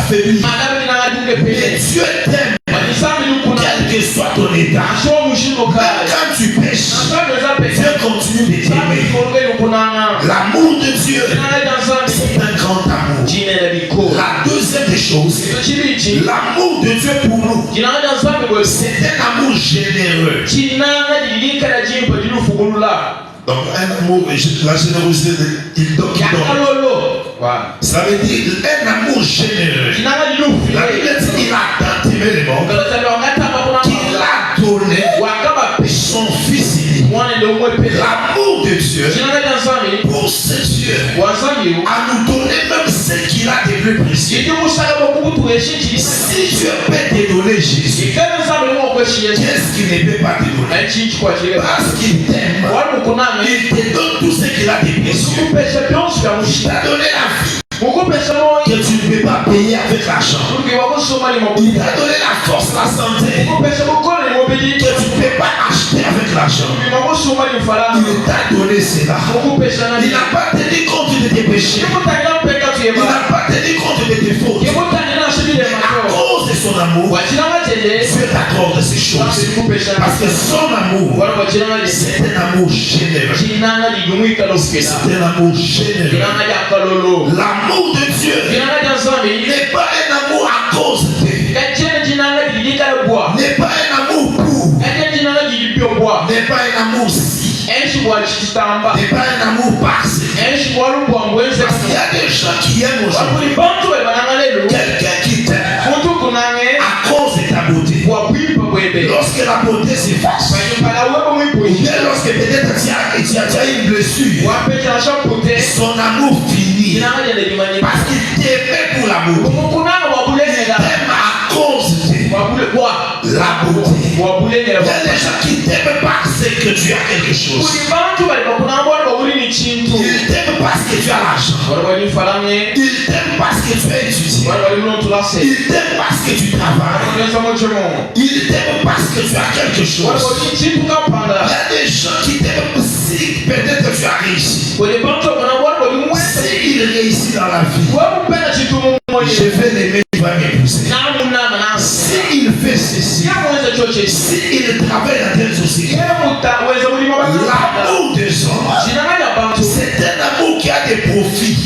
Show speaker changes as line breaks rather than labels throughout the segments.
affaibli. Mais Dieu t'aime. Quel que soit ton état. Quand tu pêches, Dieu continue de t'aimer. L'amour de Dieu, c'est un grand amour. La deuxième des choses, l'amour de Dieu pour nous, c'est un amour généreux. Donc un amour, la générosité, il donne. Ça veut dire un amour généreux. La Bible dit qu'il a tant aimé le monde qu'il a donné son fils unique. L'amour de Dieu pour ce Dieu a nous donné même ce qu'il a de plus précieux. Si Dieu peut te donner Jésus, qu'est-ce qu'il ne peut pas te donner? Parce qu'il t'aime, il te donne tout ce qu'il a de précieux. Il t'a donné la vie que tu ne peux pas payer avec l'argent. Il t'a donné la force, la santé que tu ne peux pas acheter avec l'argent. Il t'a donné cela. Il n'a pas tenu compte de tes péchés. Il n'a pas tenu compte de tes fautes. À cause de son amour, Dieu t'accorde ces choses. Parce que son amour, c'est un amour généreux. C'est un amour généreux. L'amour de Dieu n'est pas un amour à cause de. N'est pas un amour pour. N'est pas un amour si. N'est pas un amour parce. Parce qu'il y a des gens qui aiment aujourd'hui. Quelqu'un qui t'aime à cause de ta beauté. Lorsque la beauté s'efface, ou bien lorsque peut-être tu as une blessure, son amour finit. Parce qu'il t'aimait pour l'amour. Il t'aime à cause de la beauté. Il y a des gens qui t'aiment parce que tu as quelque chose. Il t'aime parce que tu as l'argent. Il t'aime parce que tu es étudiant. Il t'aime parce que tu travailles. Il t'aime parce que tu as quelque chose. Il y a des gens qui t'aiment si peut-être tu as réussi. S'il réussit dans la vie, je vais l'aimer, il va m'épouser. S'il fait ceci, s'il travaille dans telle société, l'amour des hommes, c'est un amour qui a des profits.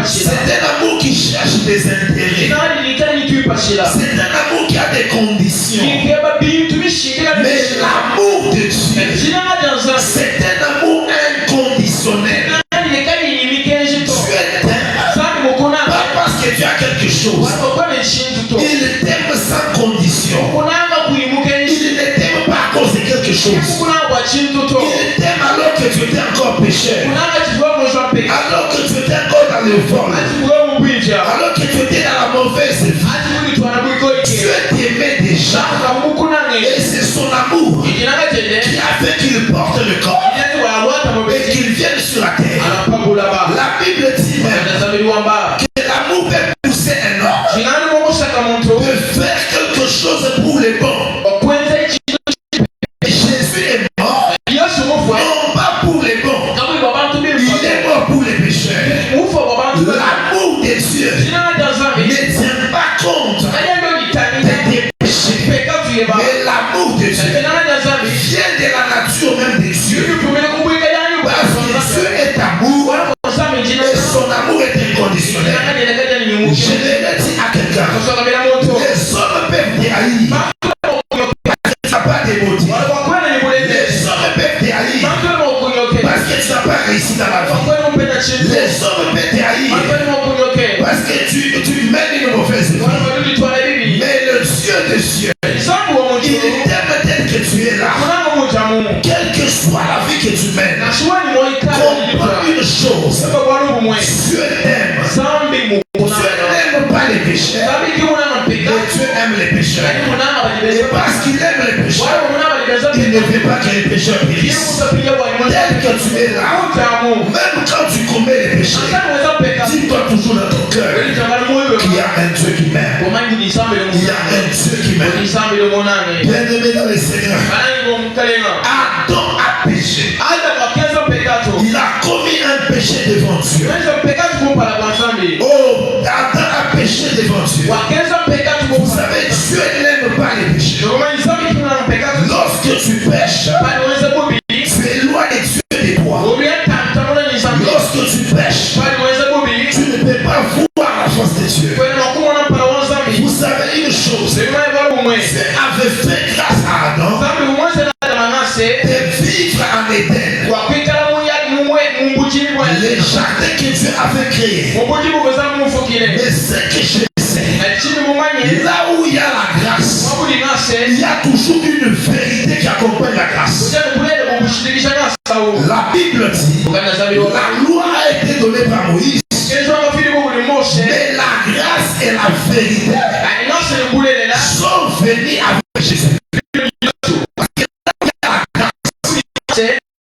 C'est un amour qui cherche des intérêts. C'est un amour qui a des conditions. Mais l'amour de Dieu, c'est un amour inconditionnel. Pas parce que tu as quelque chose. Il t'aime sans condition. Il ne t'aime pas à cause de quelque chose. Il t'aime alors que tu étais encore pécheur. Alors que tu étais encore dans le vol. Alors que tu étais dans la mauvaise vie. Dieu t'aimait déjà. Et c'est son amour qui a fait qu'il porte le corps et qu'il vienne sur la terre. La Bible dit même que l'amour peut pousser un homme de faire quelque chose pour les bons. Jésus est mort, non pas pour les bons. Il est mort pour les pécheurs. L'amour de Dieu ne tient pas compte de tes péchés. Mais l'amour de Dieu vient de la nature même de Dieu. Parce que Dieu est amour et son amour est inconditionnel. Je l'ai dit à quelqu'un, les hommes peuvent te haïr parce que tu n'as pas de beauté. Les hommes peuvent te haïr parce que tu n'as pas réussi dans la vie. Les hommes peuvent te haïr parce que tu mènes une mauvaise vie. Mais le Dieu de cieux, il t'aime tel que tu es là. Quelle que soit la vie que tu mènes, comprends une chose. Dieu t'aime. Dieu n'aime pas les pécheurs. Mais Dieu aime les pécheurs. Et parce qu'il aime les pécheurs, il ne veut pas que les pécheurs périssent. Tel que tu es là, même quand tu commets les péchés, dis-toi toujours dans ton cœur qu'il y a un Dieu qui m'aime. Il y a un Dieu qui m'aime. Bien-aimé dans le Seigneur, Adam a péché. Il a commis un péché devant Dieu. Oh, Adam a péché. péché devant Dieu. Vous savez, Dieu n'aime pas les péchés. Lorsque tu pêches, tu éloignes Dieu de toi. Lorsque tu pêches, tu ne peux pas voir la face de Dieu. Vous savez une chose, Dieu avait fait grâce à Adam de vivre en Éden. Les jardins que Dieu avait créés. Mais ce que je sais, là où il y a la grâce, il y a toujours une vérité qui accompagne la grâce. La Bible dit, la loi a été donnée par Moïse, mais la grâce et la vérité sont venues avec Jésus. Parce que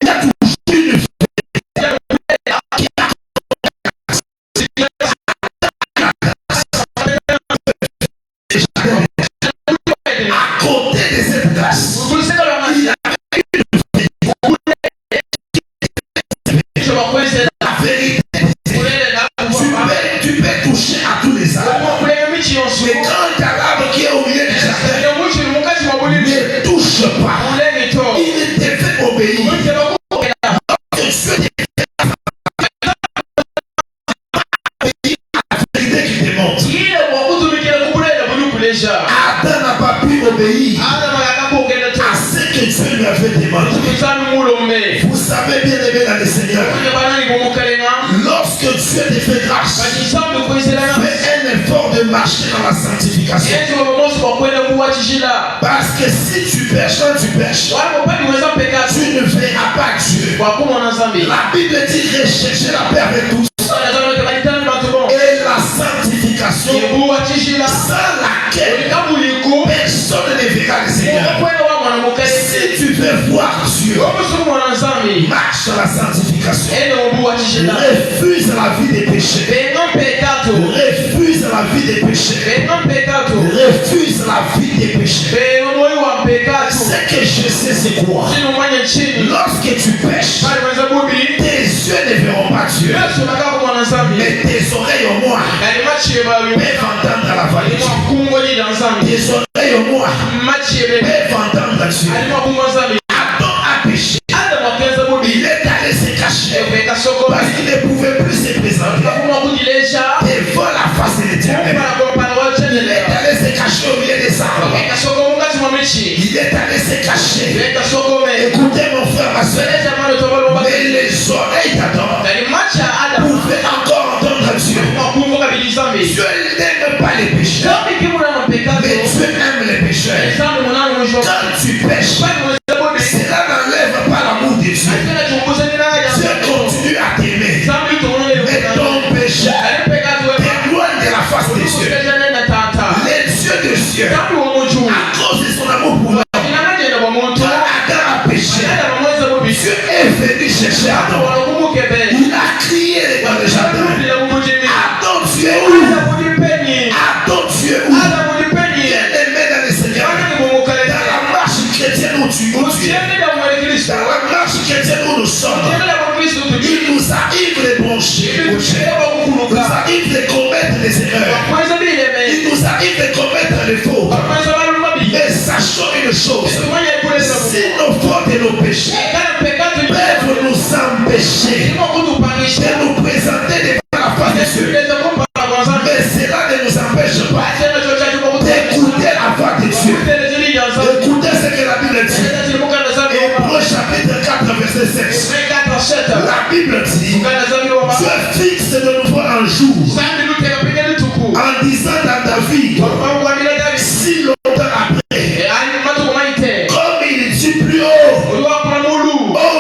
là où il y a la grâce, il y a toujours une vérité qui à côté de cette grâce, il y a la vérité. Tu peux toucher à tous les arbres. Mais quand il y a l'arbre qui est au milieu du jardin, ne touche pas. Il devait obéir. Lorsque Dieu Adam n'a pas pu obéir à ce que Dieu lui avait demandé. Vous savez bien aimé dans le Seigneur, lorsque Dieu te fait grâce, fais un effort de marcher dans la sanctification. Parce que si tu pêches, quand tu pêches, tu ne verras pas Dieu. La Bible dit rechercher la paix avec tous et la sanctification sans laquelle personne ne verra le Seigneur. Si tu veux voir Dieu, marche dans la sanctification. Refuse la vie des péchés. Refuse la vie des péchés. Refuse la vie des péchés. Ce que je sais, c'est quoi? Lorsque tu pêches, tes yeux ne verront pas Dieu, mais tes oreilles au moins peuvent entendre la voix de Dieu. Tes oreilles au moins peuvent entendre Dieu. Adam a péché. Il est allé se cacher parce qu'il ne pouvait plus se présenter devant la face de l'Éternel. Il est allé se cacher au milieu des arbres. Il est allé se cacher. Écoutez mon frère, ma soeur, mais les oreilles d'Adam pouvaient encore entendre Dieu. Dieu n'aime pas les pécheurs, mais Dieu aime les pécheurs. Quand tu pêches, cela n'enlève pas l'amour de Dieu. Dieu continue à t'aimer, mais ton péché t'éloigne de la face de Dieu. Les yeux de Dieu, à cause de son amour pour l'homme, quand Adam a péché, Dieu est venu chercher Adam. Il a crié dans le jardin, Adam, tu es où? Adam, tu es où? Bien-aimé dans le Seigneur, dans la marche chrétienne où tu es, dans la marche chrétienne où nous sommes, il nous arrive de broncher, il nous arrive de commettre des erreurs, il nous arrive de commettre des fautes. Mais sachons une chose, si nos fautes et nos péchés peuvent nous empêcher de nous présenter devant la face de Dieu, mais cela ne nous empêche pas d'écouter la voix de Dieu. Écoutez ce que la Bible dit. Hébreux chapitre 4 verset 7. La Bible dit, Dieu fixe de nouveau un jour en disant à David, si longtemps après, comme il dit plus haut,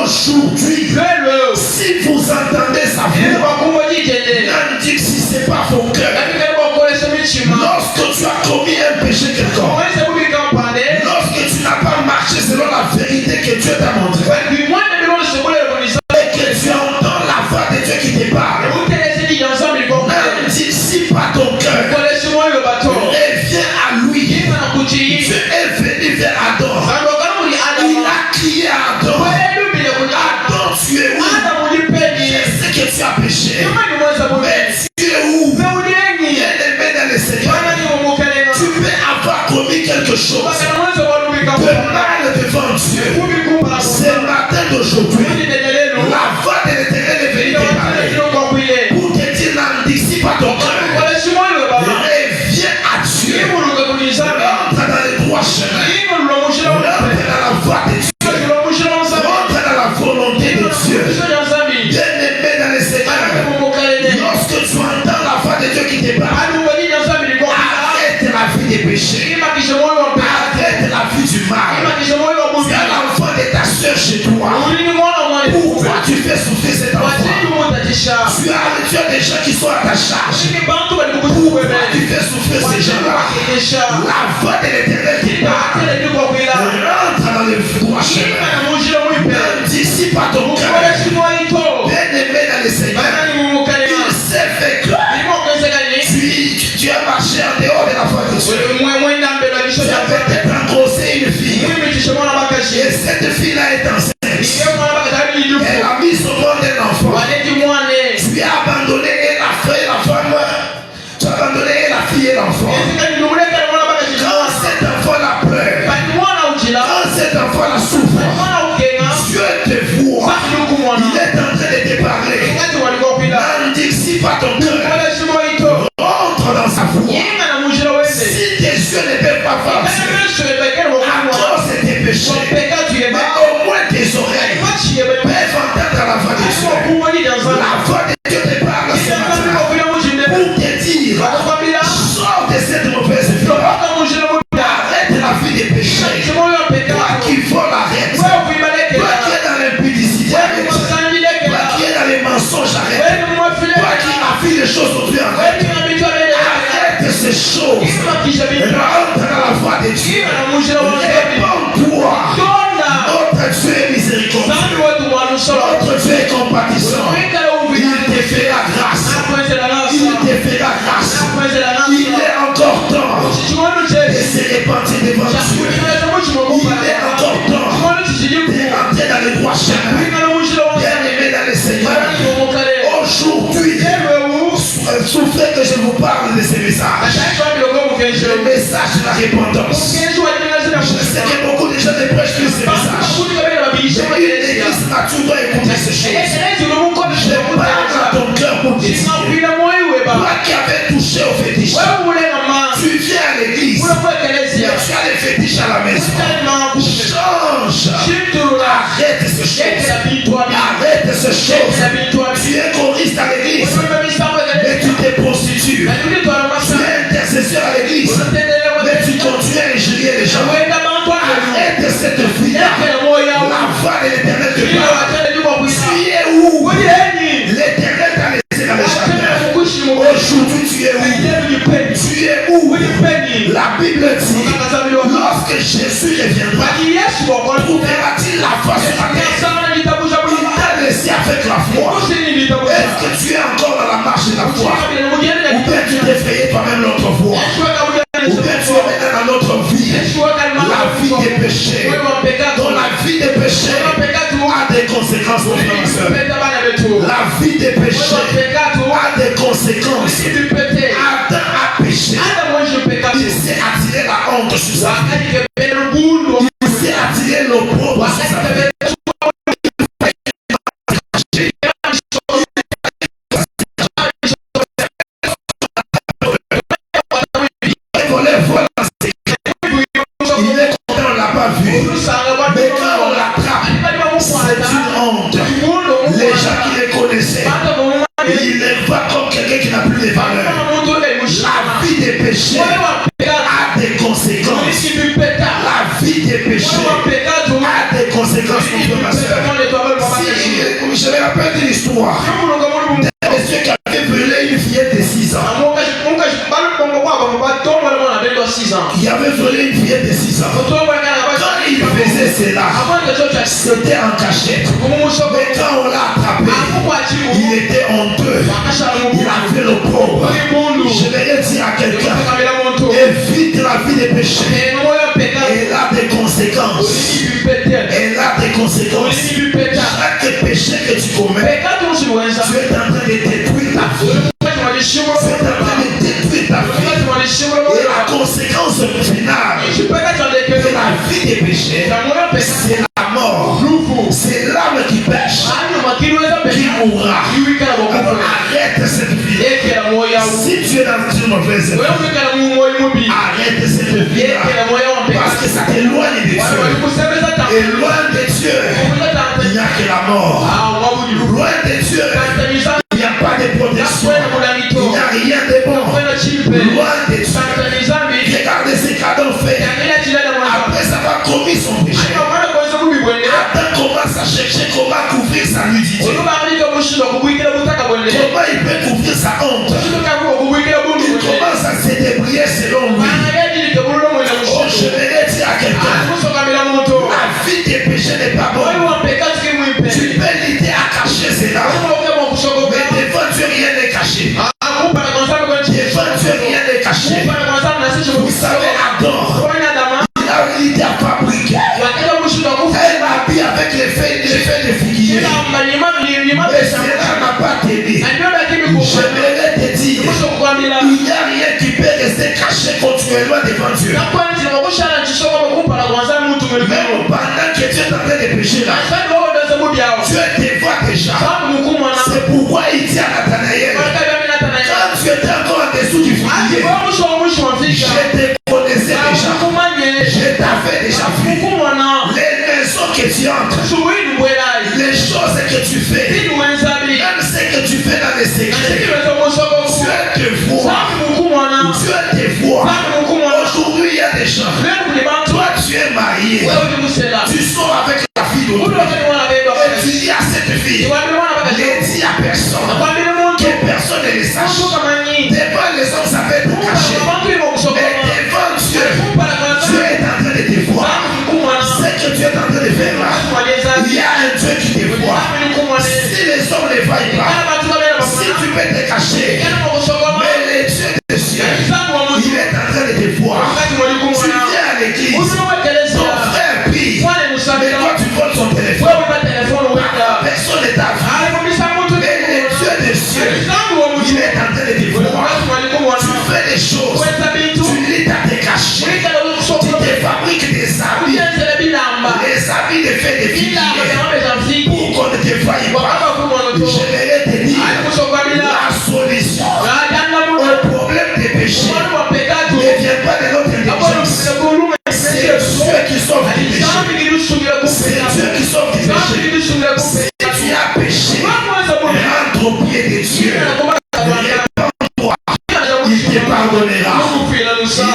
aujourd'hui, si vous entendez sa voix, n'indixez pas ton cœur. Lorsque tu as commis un péché quelconque, lorsque tu n'as pas marché selon la vérité que Dieu t'a montrée, et que tu entends la voix de Dieu qui te parle, n'indixez pas ton cœur. Reviens à lui. Dieu est venu vers Adam. Il a crié à Adam, Adam, tu es où? Je sais que tu as péché, mais tu es où? Bien-aimé dans le aujourd'hui, la voix de l'Éternel est venue te parler pour te dire n'anticipe pas ton cœur. Reviens à Dieu. Rentre dans le droit chemin. Rentre dans la voie de Dieu. Rentre dans la volonté de Dieu. Bien-aimé dans le Seigneur, lorsque tu entends la voix de Dieu qui te parle, arrête la vie des péchés. Arrête la vie du mal. Il y a l'enfant de ta soeur chez toi. Pourquoi tu fais souffrir cet enfant? Tu as des gens qui sont à ta charge. Pourquoi tu fais souffrir ces gens-là? La voix de l'Éternel te parle. Rentre dans le droit chemin. N'anticipe pas ton cœur. Bien-aimé dans le Seigneur, il s'est fait que tu as marché en dehors de la voie de Dieu. Tu as peut-être engrossé une fille. Et cette fille-là est enceinte. Elle a mis au monde un enfant. Tu as abandonné la femme. Tu as abandonné la fille et l'enfant. Quand cet enfant-là pleure, quand cet enfant-là souffre, Dieu te voit. Il est en train de te parler. N'anticipe pas ton cœur. Rentre dans sa voie. Si tes yeux ne peuvent pas voir Dieu, à cause de tes péchés, mais au moins tes oreilles peuvent entendre la voix de Dieu. La voix de Dieu te parle ce matin pour te dire, sors de cette mauvaise vie. Arrête la vie des péchés. Toi qui voles, arrête. Toi qui es dans l'impudicité, arrête. Toi qui es dans les mensonges, arrête. Toi qui affiches les choses au Dieu, arrête. Arrête ces choses. Rentre dans la voie de Dieu. Réponds-toi. Notre Dieu est miséricordieux. Notre Dieu est compatissant. Il te fera grâce. Il te fera grâce. Il est encore temps de se repentir devant Dieu. Il est encore temps de rentrer dans le droit chemin. Bien-aimé dans le Seigneur, aujourd'hui, souffrez que je vous parle de ces messages. Le message de la repentance. Je sais que beaucoup de gens ne prêchent plus ces messages. Mais une église mature doit écouter ces choses. Je parle dans ton cœur pour te dire. Toi qui avais touché au fétiche, tu viens à l'église, mais tu as les fétiches à la maison. Change. Arrête ces choses. Arrête ces choses. Tu es choriste à l'église, mais tu te prostitues. Tu es intercesseur à l'église, mais tu continues à injurier les gens. Arrête cette vie-là. La voix de l'Éternel te parle. Tu es où? L'Éternel t'a laissé dans le jardin. Aujourd'hui tu es où? Tu es où? La Bible dit, lorsque Jésus reviendra, trouvera-t-il la foi sur la terre? Il t'a laissé avec la foi. Est-ce que tu es encore dans la marche de la foi? Ou bien tu t'effrayais toi-même l'autre fois? Ou bien tu es maintenant dans notre vie, la vie des péchés. Dans la vie des péchés a des conséquences, mon frère et soeur. La vie des péchés a des conséquences. Adam a péché. Il s'est attiré la honte sur sa vie. Il s'est attiré l'opprobre sur sa vie. Il est content, on ne l'a pas vu. Mais quand on l'attrape, c'est une honte. Les gens qui les connaissaient, ils les voient comme quelqu'un qui n'a plus de valeur. La vie des péchés a des conséquences. La vie des péchés a des conséquences, mon frère, ma soeur. Si je me rappelle d'une histoire d'un monsieur qui avait volé une fillette de 6 ans. Il avait volé une fillette de 6 ans. Quand il faisait cela, c'était en cachette. Mais quand on l'a attrapé, il était honteux. Il avait le pauvre. Je vais dire à quelqu'un, évite la vie des péchés. Elle a des conséquences. Elle a des conséquences. Chaque péché que tu commets, tu es en train de détruire ta vie. Tu es en train de détruire ta vie. Et la conséquence finale de la vie des péchés, c'est la mort. C'est l'âme qui Si tu es dans une mauvaise vie, arrête cette vie-là. Parce que ça t'éloigne de Dieu. Et loin de Dieu, il n'y a que la mort. Loin de Dieu, il n'y a pas de protection. Il n'y a rien de bon. Loin de Dieu. Regardez ce qu'Adam fait. Après avoir commis son péché, Adam commence à chercher comment couvrir sa nudité. Comment il peut couvrir sa honte. Il commence à se débrouiller selon lui. Oh, je vais dire à quelqu'un, la vie des péchés n'est pas bonne. Tu peux l'aider à cacher cela. Mais devant Dieu, rien n'est caché. Devant Dieu, rien n'est caché. Vous savez, Adam, il a fabriqué un habit avec les feuilles de figuier. Mais cela n'a pas t'aidé. J'aimerais te dire, il n'y a rien qui peut rester caché continuellement devant Dieu. Même pendant que tu es en train de pécher là, Dieu te voit déjà. C'est pourquoi il dit à Nathanaël, quand tu étais encore en dessous du figuier, je te connaissais déjà. Je t'avais déjà vu. Les maisons que tu entres, les choses que tu fais, même ce que tu fais dans les secrets, Dieu te voit. Dieu te voit. Aujourd'hui, il y a des gens. Toi, tu es marié. Tu sors avec la fille d'autrui. Et tu dis à cette fille, ne dis à personne. Que personne ne le sache. Devant les hommes, ça peut être caché. Mais devant Dieu, Dieu est en train de te voir. Ce que tu es en train de faire là, il y a un Dieu qui te voit. Si les hommes ne voient pas, si tu peux te cacher, mais le Dieu des cieux, il est en train de te voir. Tu viens à l'église, ton frère prie, mais toi tu voles son téléphone. Personne ne t'a vu. Mais le Dieu des cieux, il est en train de te voir. Tu fais des choses, tu lis à te cacher, tu te fabriques des habits, les habits de fait des filles pour qu'on ne te voie pas. J'aimerais te dire, la solution au problème des péchés ne vient pas de notre intelligence. C'est Dieu qui sauve du péché. C'est Dieu qui sauve du péché. Si tu as péché, rentre au pied de Dieu. Répands-toi. Il te pardonnera. Il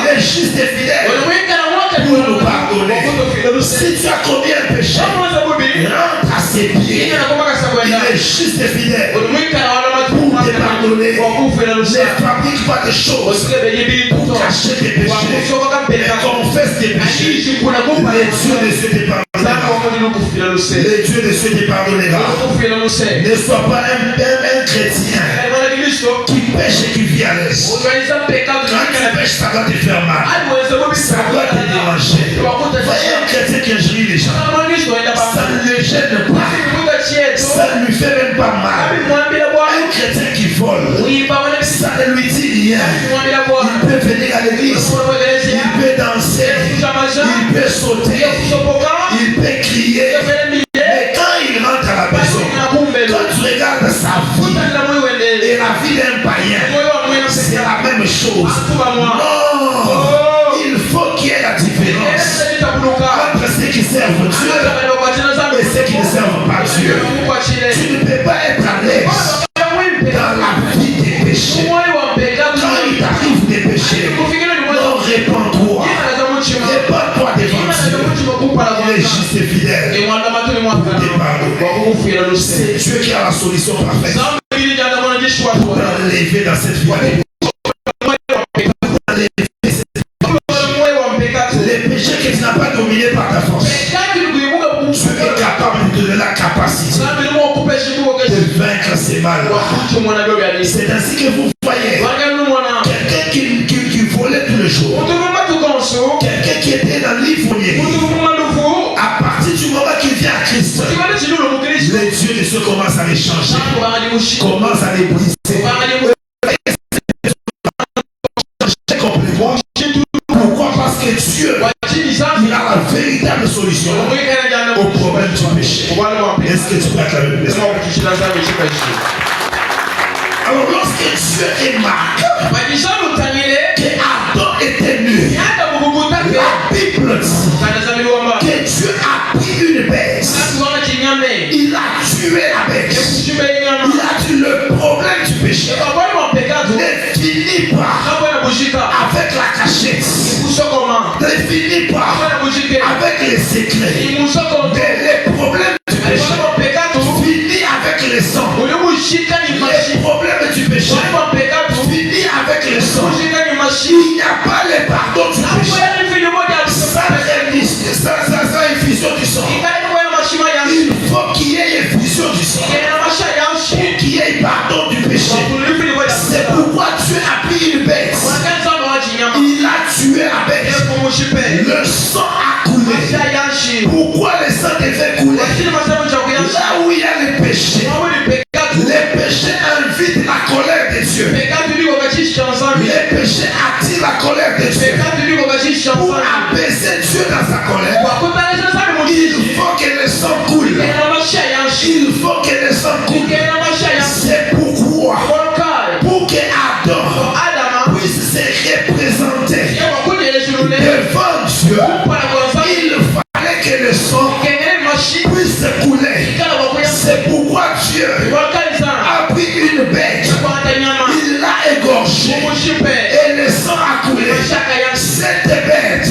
est juste et fidèle pour nous pardonner. Si tu as commis un péché, rentre à ses pieds. Il est juste et fidèle pour te pardonner. Ne fabrique pas de choses pour cacher tes péchés. Mais confesse tes péchés. Les dieux de ceux te pardonnera. Les dieux de ceux te pardonnera. Ne sois pas un chrétien qui pêche et qui vit à l'aise. Quand tu pêches, ça va te faire mal. Ça va te déranger. Voyez un chrétien qui injurie les gens. Ça ne le gêne pas. Ça ne lui fait même pas mal. Un chrétien qui vole, ça ne lui dit rien. Il peut venir à l'église, il peut danser, il peut sauter, il peut crier. Mais quand il rentre à la maison, quand tu regardes sa vie et la vie d'un païen, c'est la même chose. Non, il faut qu'il y ait la différence entre ceux qui servent Dieu et ceux qui ne servent pas Dieu. Tu ne peux pas être à l'aise dans la vie des péchés. Quand il t'arrive des péchés, non, répands-toi. Répands-toi devant Dieu. Il est juste et fidèle pour te pardonner. C'est Dieu qui a la solution parfaite pour t'enlever dans cette vie. Les péchés que tu n'as pas dominés par ta force, Dieu est capable de te donner la capacité de vaincre ces mal. C'est ainsi que vous voyez quelqu'un qui volait tous les jours, quelqu'un qui était dans l'ivrogne. À partir du moment qu'il vient à Christ, les dieux de ceux commencent à les changer, commencent à les briser. Pourquoi? Parce que Dieu, il a la véritable solution au problème du péché. Est-ce que tu peux acclamer? Alors lorsque Dieu est marqué, pas avec la cachette. Ne finis pas avec les secrets. Les problèmes du péché. Finis avec les sangs. Les problèmes du péché. Finis avec les sangs. Il n'y a pas le pardon du péché. Ça effusion du sang. Il faut qu'il y ait effusion du sang. Pour qu'il y ait pardon du péché. C'est pourquoi Dieu a pris une bête. Il a tué la bête. Le sang a coulé. Pourquoi le sang devait couler? Là où il y a le péché, les péchés invitent la colère de Dieu. Les péchés attirent la colère de Dieu. Pour apaiser Dieu dans sa colère, il faut que le sang coule. Il faut que le sang coule. C'est pourquoi, pour que Adam puisse se représenter devant Dieu, il fallait que le sang puisse couler. C'est pourquoi Dieu a pris une bête, il l'a égorgée et le sang a coulé. Cette bête,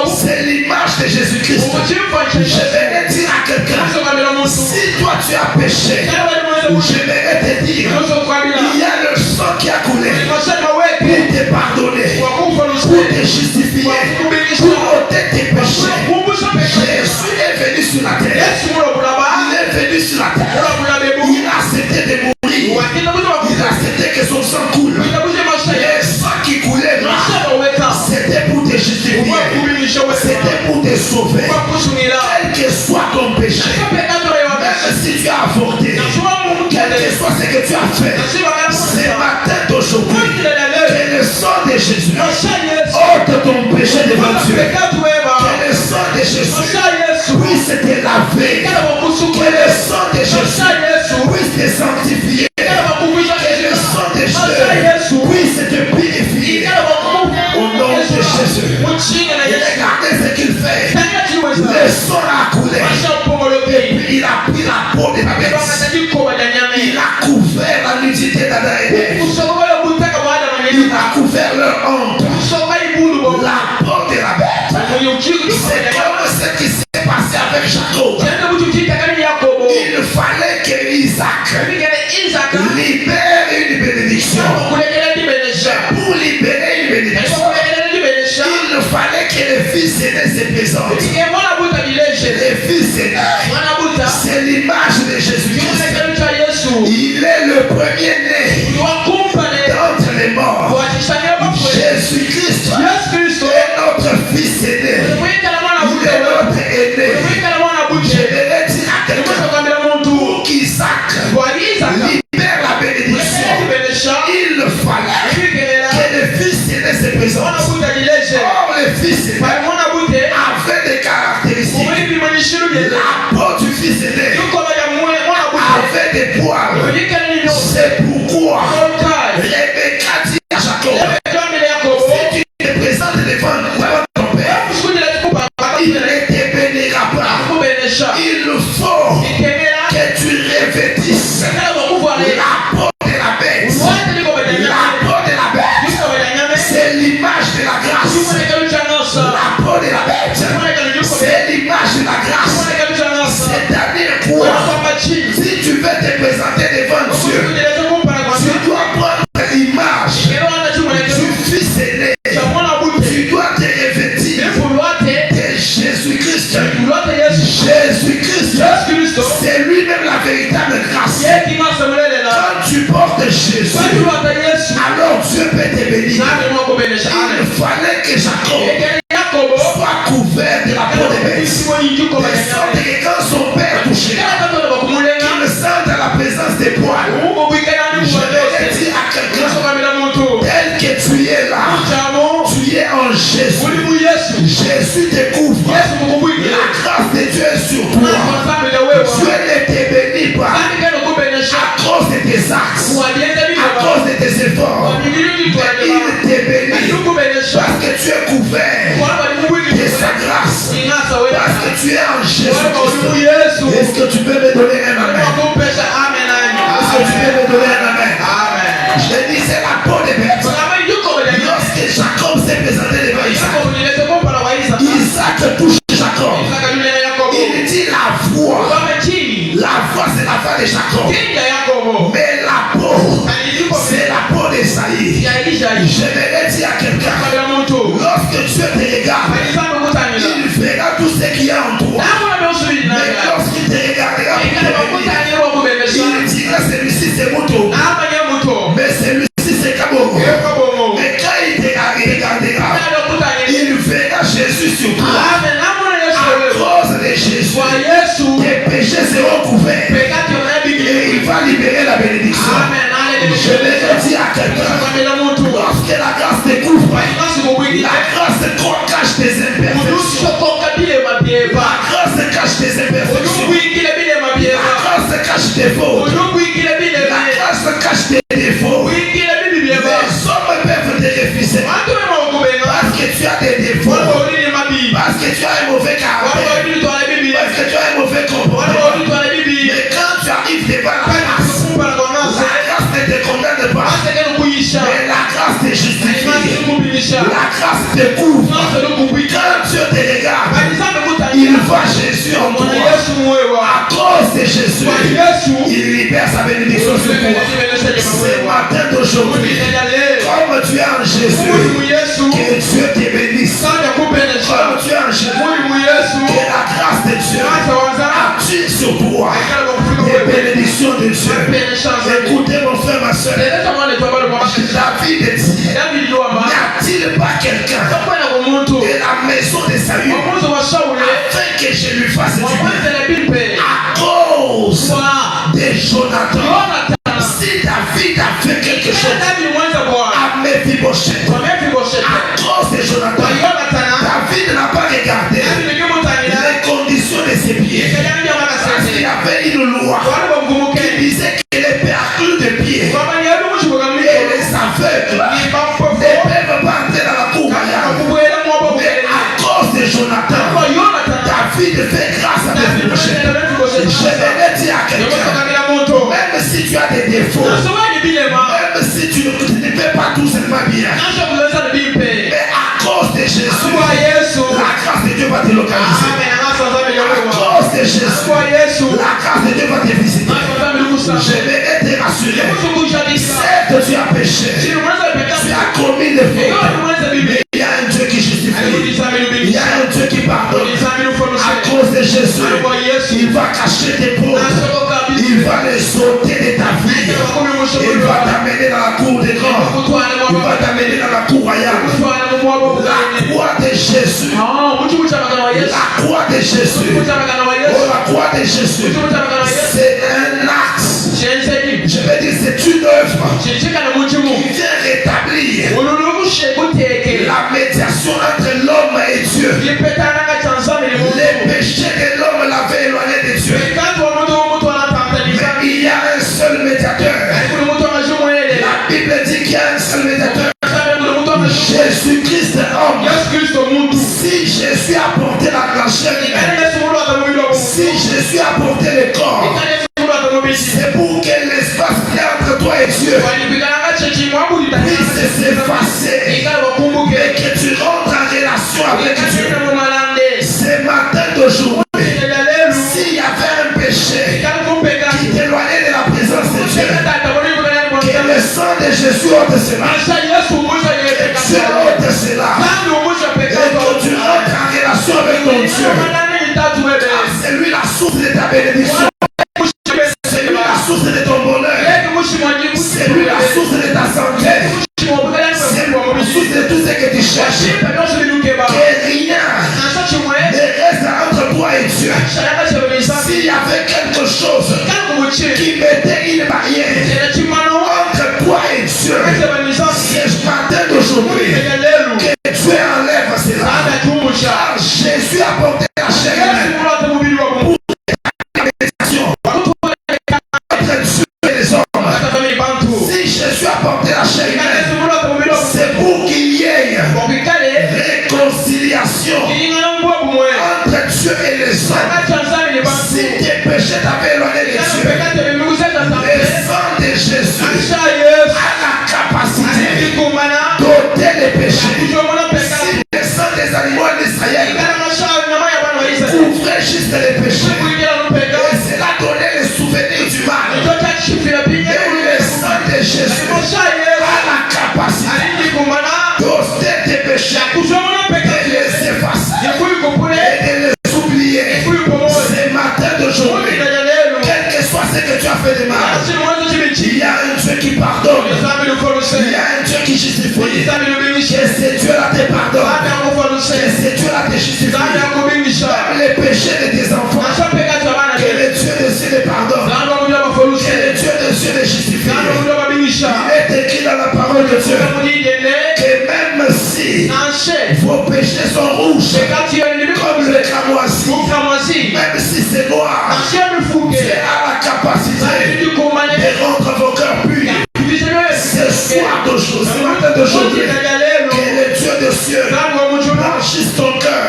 c'est l'image de Jésus-Christ. Je vais te dire à quelqu'un, si toi tu as péché, je vais te dire, il y a le sang qui a coulé pour te pardonner, pour te justifier, pour ôter tes péchés. Jésus est venu sur la terre. Il est venu sur la terre. Il a accepté de mourir. Il a accepté que son sang coule. Le sang qui coulait là, c'était pour te justifier. C'était pour te sauver. Quel que soit ton péché, même si tu as avorté, quel que soit ce que tu as fait, ce matin d'aujourd'hui, que le sang de Jésus ôte ton péché devant Dieu. Que le sang de Jésus puisse te laver. Que le sang de Jésus puisse te sanctifier. Que le sang de Jésus puisse te purifier. Au nom de Jésus. Regardez ce qu'il fait. Le sang a coulé. Et puis il a pris la peau de la bête. Il a couvert la nudité d'Adam et Ève. Il a couvert leur honte. La peau de la bête. C'est comme ce qui s'est passé avec Jacob. Il fallait que Isaac libère une bénédiction. Pour libérer une bénédiction, il fallait que les fils aînés se présentent. Les fils aînés, c'est l'image de Jésus-Christ. Il est le premier-né d'entre les morts. Jésus-Christ est notre fils aîné. Il est notre aîné. Je vais dire à quelqu'un, pour qu'Isaac libère la bénédiction, il fallait que les fils aînés se présentent. Or, les fils aînés avaient des caractéristiques. La peau du fils aîné avait des poils. C'est pourquoi Rebecca dit à Jacob, si tu te présentes devant ton père, il ne te bénira pas. Il faut que tu revêtisses la peau de la bête. La peau de la bête, c'est l'image de la grâce. La peau de la bête, c'est l'image de la grâce. C'est-à-dire quoi? Si tu veux te présenter devant Dieu, tu dois prendre l'image du fils aîné. Tu dois te revêtir de Jésus-Christ. Jésus-Christ, c'est lui-même la véritable grâce. Quand tu portes Jésus, alors Dieu peut te bénir. Il fallait que Jacob soit couvert de la peau de bête. De sorte que quand son père touchait, qu'il sente la présence des poils. Je vais dire à quelqu'un, tel que tu es là, tu es en Jésus. Jésus te couvre. La grâce de Dieu est sur toi. Dieu ne te bénit pas à cause de tes actes, à cause de tes efforts. Mais il te bénit parce que tu es couvert de sa grâce, parce que tu es en Jésus-Christ. Est-ce que tu peux me donner un amen? Est-ce que tu peux me donner un amen? Je dis c'est la peau de bête. de Jacob. Mais la peau, c'est la peau d'Esaïe. J'aimerais dire à quelqu'un, lorsque Dieu te regarde, il verra tout ce qu'il y a en toi. Mais lorsqu'il te regardera pour te bénir, il dira celui-ci c'est Moto. Mais celui-ci c'est Kabogo. Mais quand il te regardera, il verra Jésus sur toi. À cause de Jésus, tes péchés seront couverts. Et il va libérer la bénédiction. Je vais dire à quelqu'un, lorsque la grâce te couvre, la grâce cache tes imperfections. La grâce cache tes imperfections. La grâce cache tes fautes. La grâce cache tes défauts. Les hommes peuvent te refuser parce que tu as des défauts, parce que tu as un mauvais caractère, parce que tu as un mauvais comportement. Mais quand tu arrives devant la grâce ne te condamne pas, mais la grâce te justifie, la grâce te couvre. Quand Dieu te regarde, il voit Jésus en toi. À cause de Jésus, il libère sa bénédiction sur toi. Ce matin d'aujourd'hui, comme tu es en Jésus, que Dieu te bénisse. Comme tu es en Jésus, que la grâce de Dieu active sur toi. Les bénédictions de Dieu. Écoutez mon frère, ma soeur. David dit, n'y a-t-il pas quelqu'un de la maison de Saül afin que je lui fasse du bien à cause de Jonathan? Si David a fait quelque chose à Mephibosheth à cause de Jonathan, David n'a pas regardé les conditions de ses pieds. Parce qu'il y avait une loi qui disait que les perclus de pieds et les aveugles ne peuvent pas entrer dans la cour royale. Mais à cause de Jonathan, David fait grâce à Mephibosheth. Je vais dire à quelqu'un, même si tu as des défauts, même si tu ne fais pas tout simplement bien, mais à cause de Jésus, la grâce de Dieu va te localiser. À cause de Jésus, la grâce de Dieu va te visiter. Je vais te rassurer. Certes, tu as péché, tu as commis des fautes, mais il y a un Dieu qui justifie, il y a un Dieu qui pardonne. À cause de Jésus, il va cacher tes fautes, il va les ôter de ta vie, il va t'amener dans la cour des grands, il va t'amener dans la cour royale. La croix de Jésus, la croix de Jésus, oh la croix de Jésus, c'est un acte. Je vais dire c'est une œuvre qui vient rétablir la médiation entre l'homme et Dieu. Les péchés que l'homme l'avait éloigné de Dieu. Mais il y a un seul médiateur. La Bible dit qu'il y a un seul médiateur. Jésus-Christ homme. Si Jésus a porté la blancheur, si Jésus a porté le corps, c'est pour que l'espace qui est entre toi et Dieu puisse s'effacer et que tu rentres en relation avec Dieu. Ce matin d'aujourd'hui, s'il y avait un péché qui t'éloignait de la présence de Dieu, que le sang de Jésus ôte cela, que Dieu ôte cela, et que tu rentres en relation avec ton Dieu. C'est lui la source de ta bénédiction. C'est lui la source de ton bonheur. C'est lui la source de ta santé. C'est lui la source de tout ce que tu cherches. Que rien ne reste entre toi et Dieu. S'il y avait quelque chose qui mettait une barrière entre toi et Dieu, c'est ce matin d'aujourd'hui que Dieu enlève cela. Car Jésus a porté la chair humaine pour la méditation entre Dieu et les hommes. Si Jésus a porté la chair humaine, c'est pour qu'il y ait réconciliation entre Dieu et les hommes. Si tes péchés t'avaient éloigné de Dieu, le sang de Jésus a la capacité d'ôter les péchés. Si le sang des animaux d'Israël couvrait juste les péchés, et cela donnait le souvenir du mal. péchés, de les effacer et de les oublier. Ce matin d'aujourd'hui, quel que soit ce que tu as fait de mal, il y a un Dieu qui pardonne, il y a un Dieu qui justifie. Que ce Dieu-là te pardonne, que ce Dieu-là te justifie. Même les péchés de tes enfants, que le Dieu de cieux les pardonne, que le Dieu de cieux les justifie. Il est écrit dans la parole de Dieu que même si vos péchés sont rouges comme le cramoisi, même si c'est noir, Dieu a la capacité de rendre vos cœurs purs. Ce soir d'aujourd'hui, ce matin d'aujourd'hui, que le Dieu des cieux blanchisse ton cœur,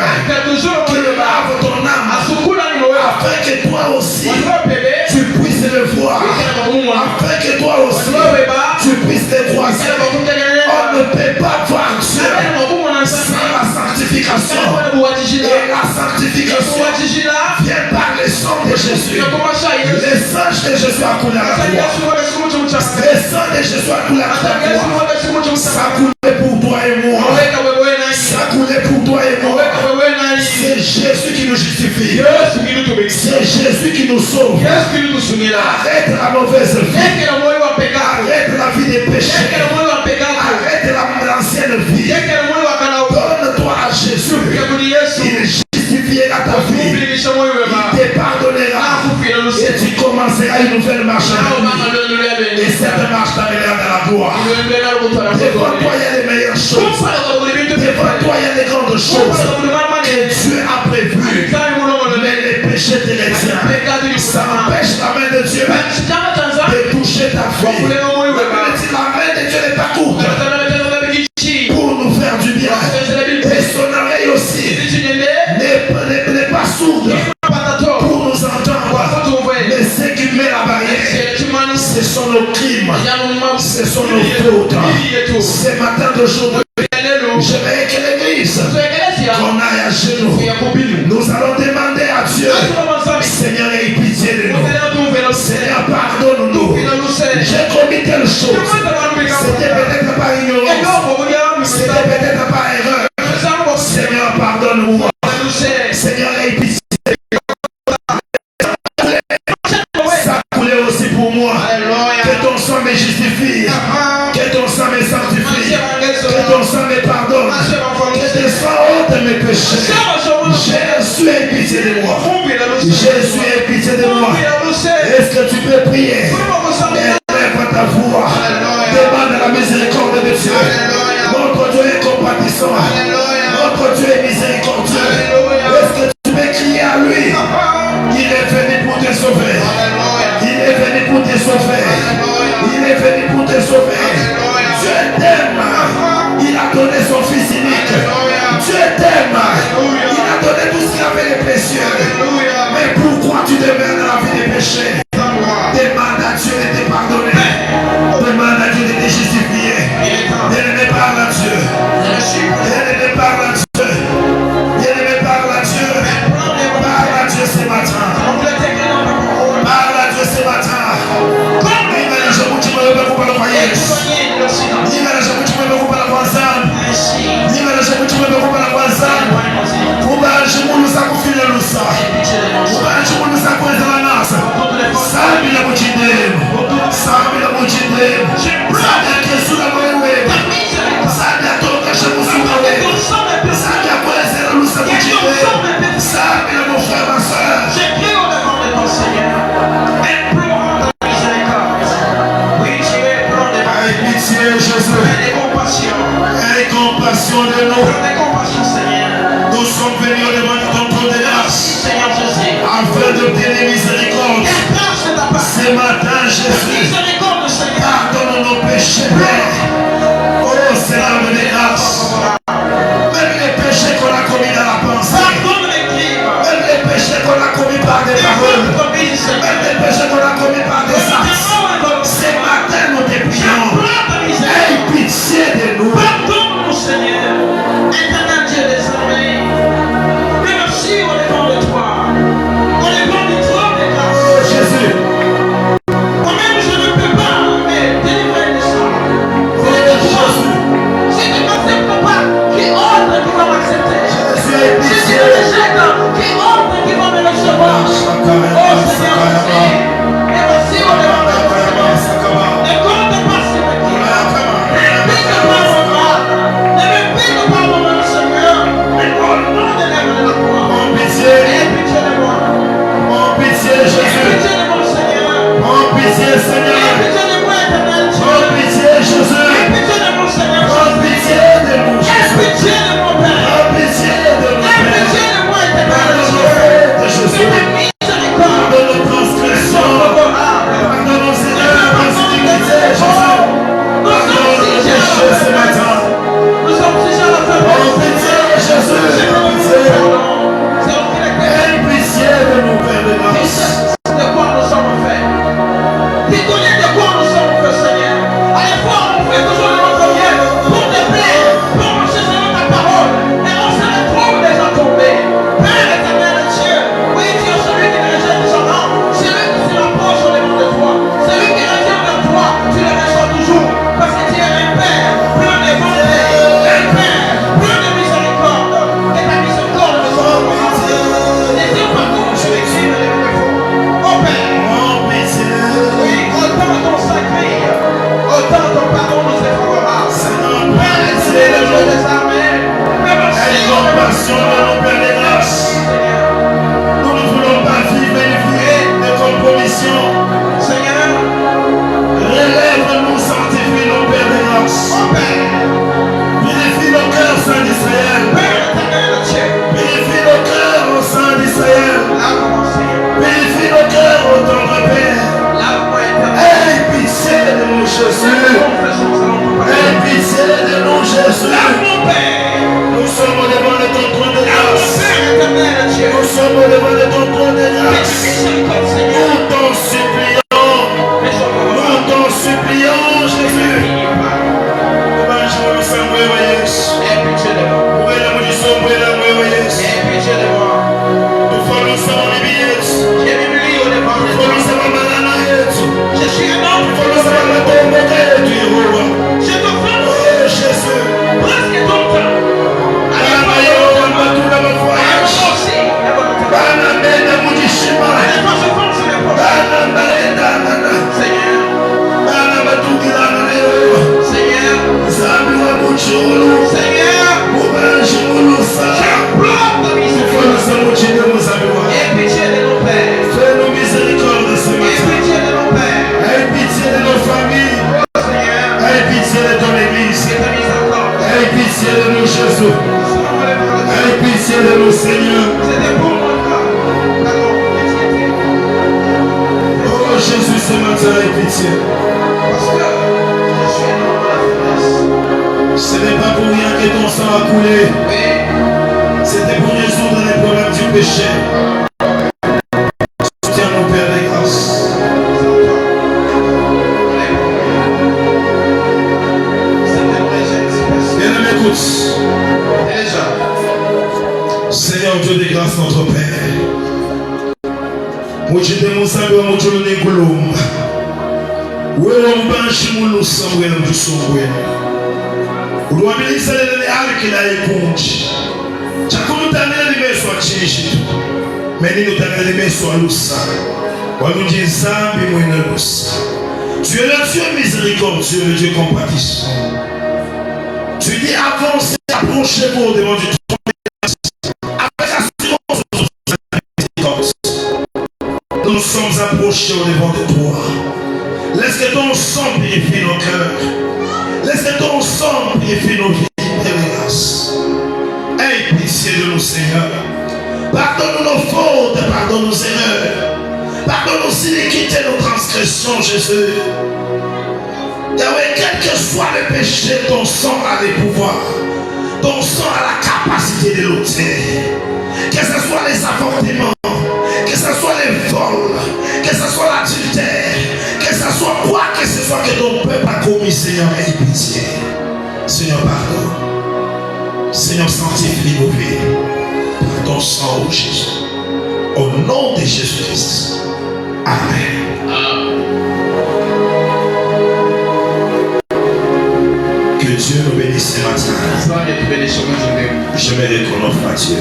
qu'il lave ton âme, afin que toi aussi tu puisses le voir, afin que toi aussi tu puisses le voir. On ne peut pas voir Dieu sans la sanctification. Et la sanctification vient par le sang de Jésus. Le sang de Jésus a coulé à la croix. Le sang de Jésus a coulé à la croix. Ça a coulé pour toi et moi. Ça a coulé pour toi et moi. C'est Jésus qui nous justifie. C'est Jésus qui nous sauve. Arrête la mauvaise vie. Arrête la vie des péchés. Arrête l'ancienne vie. Donne-toi à Jésus. Il justifiera ta vie. Il te pardonnera. Et tu commenceras une nouvelle marche. Et cette marche t'amènera dans la gloire. Devant toi, il y a les meilleures choses. Devant toi, il y a les grandes choses que Dieu a prévues. Mais les péchés te les tiennent. Ça empêche la main de Dieu de toucher ta vie. La main de Dieu n'est pas courte pour nous faire du bien. Et son oreille aussi n'est pas sourde pour nous entendre. Mais ce qui met la barrière, ce sont nos crimes, ce sont nos fautes. Ce matin d'aujourd'hui, je veux que l'église qu'on aille à genoux. Nous allons demander à Dieu, Seigneur, aie pitié de nous. Seigneur, pardonne-nous. J'ai commis telle chose. C'était peut-être pas ignorance. C'était peut-être pas erreur. Seigneur, pardonne-moi. Seigneur, aie pitié. Ça a coulé aussi pour moi. Que ton sang me justifie. Que ton sang me sanctifie. Que ton sang me pardonne. Que ton sang ôte mes péchés. Jésus, aie pitié de moi. Jésus, aie pitié de moi. Est-ce que tu peux prier? Élève ta voix. Demande la miséricorde de Dieu. Notre Dieu est compatissant. Notre Dieu est miséricordieux. Est-ce que tu peux crier à lui? Il est venu pour te sauver. Il est venu pour te sauver. Il est venu pour te sauver. Dieu t'aime. Il a donné son fils unique. Dieu t'aime. Il a donné tout ce qu'il avait de précieux. Mais pourquoi tu demeures dans la vie des péchés? Demande à Dieu de te pardonner. Demande à Dieu de te justifier. Bien-aimé, parle à Dieu. Bien-aimé, parle à Dieu. Bien-aimé, parle à Dieu. Parle à Dieu ce matin. Parle à Dieu ce matin. Compassion de nous. Nous sommes venus devant ton trône de grâce afin de obtenir miséricorde. Ce matin, Jésus, pardonne nos péchés. Oh Seigneur de grâce. Même les péchés qu'on a commis dans la pensée, même les péchés qu'on a commis par des paroles, même les péchés qu'on a commis par des actes, ce matin nous te prions. Aie pitié de nous.
Seigneur, éternel Dieu des armées, merci au devant de toi, au devant du trône de grâce.
Oh Jésus,
moi-même je ne peux pas me délivrer de ça.
oh Jésus,
c'est Père.
Nous sommes devant de ton trône de grâce.
Père éternel, Dieu.
Nous sommes devant de ton trône de grâce.
Miséricorde, Seigneur.
Nous t'en supplions. Nous t'en supplions, Jésus.
Je suis un homme. Je t'offre presque ton temps.
Seigneur. Oh Jésus, ce matin, aie pitié. Ce n'est pas pour rien que ton sang a coulé. C'était pour résoudre les problèmes du péché. Soutiens nos Père des grâces. Bien-aimé, écoute. Seigneur Dieu de grâce, notre Père. Moi, je te montre moi, je te montre. Où est mon banche, mon loup, sans vous, nous sommes. Où doit bien ça, les arcs qui l'a éponge. Chaque fois, nous t'avons les mains soit changées. Mais nous t'avons les mains soit loussa. Où nous disons ça, mais moi, nous loussa. Tu es le Dieu miséricordieux, le Dieu compatissant. Tu dis avancez, approchez-vous devant du trône. Nous sommes approchés au devant de toi. Laisse que ton sang purifie nos cœurs. Laisse que ton sang purifie nos vies. Aie pitié de nous, Seigneur. Pardonne-nous nos fautes, pardonne nos erreurs. Pardonne nos iniquités, nos transgressions, Jésus. Yahweh, quel que soit le péché, ton sang a des pouvoirs. Ton sang a la capacité de lutter. Que ce soit les avortements, que ce soit les vols, que ce soit l'adultère, que ce soit quoi que ce soit que ton peuple a commis, Seigneur, aie pitié. Seigneur, pardonne. Seigneur, sanctifie nos vies par ton sang, ô Jésus. Au nom de Jésus-Christ. Amen. Que Dieu nous bénisse ce matin. Je vais reconnaître à Dieu.